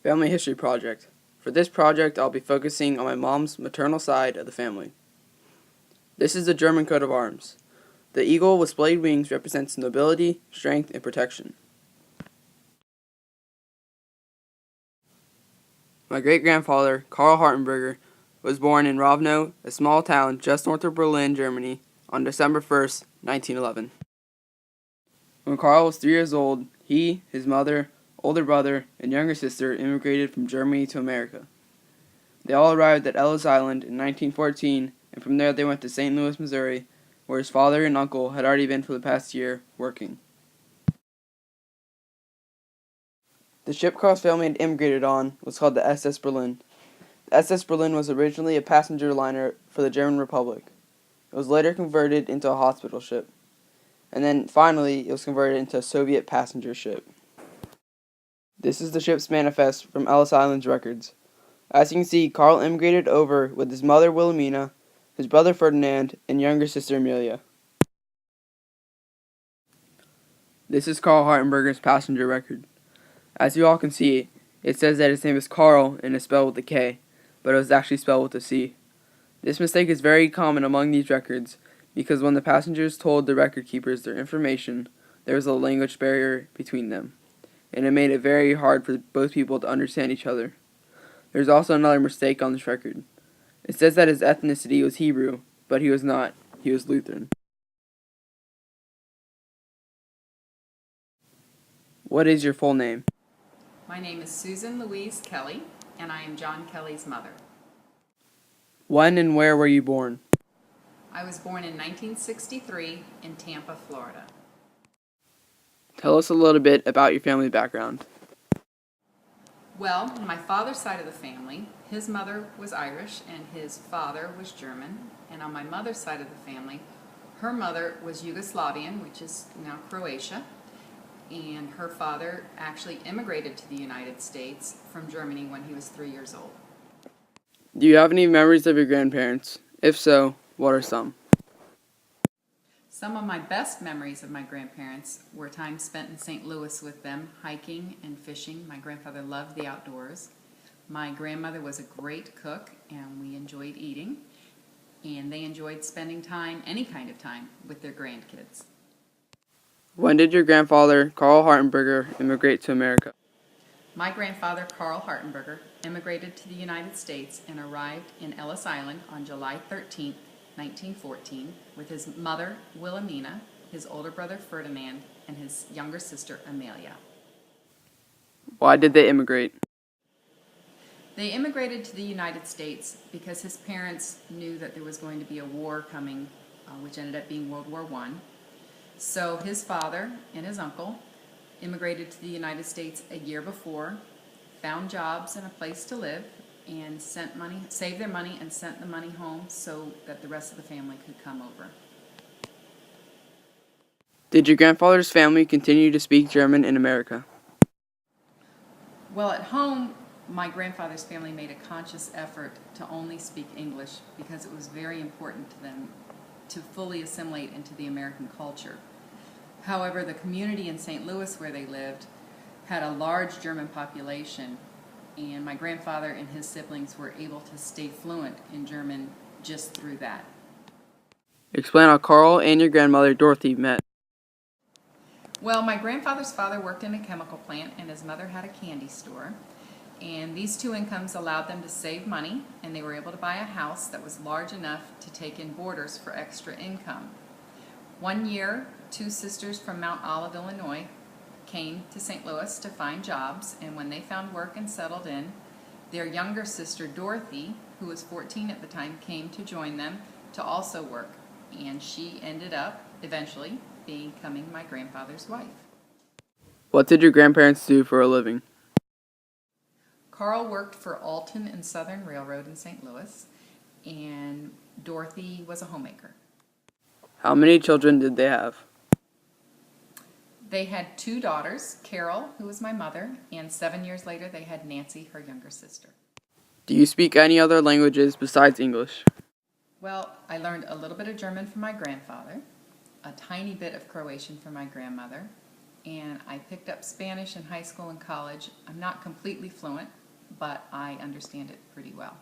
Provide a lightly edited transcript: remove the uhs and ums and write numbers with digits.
Family History Project. For this project, I'll be focusing on my mom's maternal side of the family. This is the German coat of arms. The eagle with splayed wings represents nobility, strength, and protection. My great-grandfather, Karl Hartenberger, was born in Rovno, a small town just north of Berlin, Germany, on December 1st, 1911. When Karl was 3 years old, he, his mother, older brother, and younger sister immigrated from Germany to America. They all arrived at Ellis Island in 1914, and from there they went to St. Louis, Missouri, where his father and uncle had already been for the past year, working. The ship Karl's family had immigrated on was called the SS Berlin. The SS Berlin was originally a passenger liner for the German Republic. It was later converted into a hospital ship, and then finally it was converted into a Soviet passenger ship. This is the ship's manifest from Ellis Island's records. As you can see, Karl immigrated over with his mother Wilhelmina, his brother Ferdinand, and younger sister Amelia. This is Karl Hartenberger's passenger record. As you all can see, it says that his name is Karl and is spelled with a K, but it was actually spelled with a C. This mistake is very common among these records because when the passengers told the record keepers their information, there was a language barrier between them, and it made it very hard for both people to understand each other. There's also another mistake on this record. It says that his ethnicity was Hebrew, but he was not. He was Lutheran. What is your full name? My name is Susan Louise Kelley, and I am John Kelley's mother. When and where were you born? I was born in 1963 in Tampa, Florida. Tell us a little bit about your family background. Well, on my father's side of the family, his mother was Irish and his father was German. And on my mother's side of the family, her mother was Yugoslavian, which is now Croatia. And her father actually immigrated to the United States from Germany when he was 3 years old. Do you have any memories of your grandparents? If so, what are some? Some of my best memories of my grandparents were time spent in St. Louis with them, hiking and fishing. My grandfather loved the outdoors. My grandmother was a great cook, and we enjoyed eating. And they enjoyed spending time, any kind of time, with their grandkids. When did your grandfather, Karl Hartenberger, immigrate to America? My grandfather, Karl Hartenberger, immigrated to the United States and arrived in Ellis Island on July 13th, 1914, with his mother, Wilhelmina, his older brother, Ferdinand, and his younger sister, Amelia. Why did they immigrate? They immigrated to the United States because his parents knew that there was going to be a war coming, which ended up being World War I. So his father and his uncle immigrated to the United States a year before, found jobs and a place to live, and saved their money and sent the money home so that the rest of the family could come over. Did your grandfather's family continue to speak German in America? Well, at home, my grandfather's family made a conscious effort to only speak English because it was very important to them to fully assimilate into the American culture. However, the community in St. Louis where they lived had a large German population, and my grandfather and his siblings were able to stay fluent in German just through that. Explain how Karl and your grandmother Dorothy met. Well, my grandfather's father worked in a chemical plant and his mother had a candy store. And these two incomes allowed them to save money, and they were able to buy a house that was large enough to take in boarders for extra income. One year, two sisters from Mount Olive, Illinois, came to St. Louis to find jobs, and when they found work and settled in, their younger sister, Dorothy, who was 14 at the time, came to join them to also work, and she ended up, eventually, becoming my grandfather's wife. What did your grandparents do for a living? Karl worked for Alton and Southern Railroad in St. Louis, and Dorothy was a homemaker. How many children did they have? They had two daughters, Carol, who was my mother, and 7 years later they had Nancy, her younger sister. Do you speak any other languages besides English? Well, I learned a little bit of German from my grandfather, a tiny bit of Croatian from my grandmother, and I picked up Spanish in high school and college. I'm not completely fluent, but I understand it pretty well.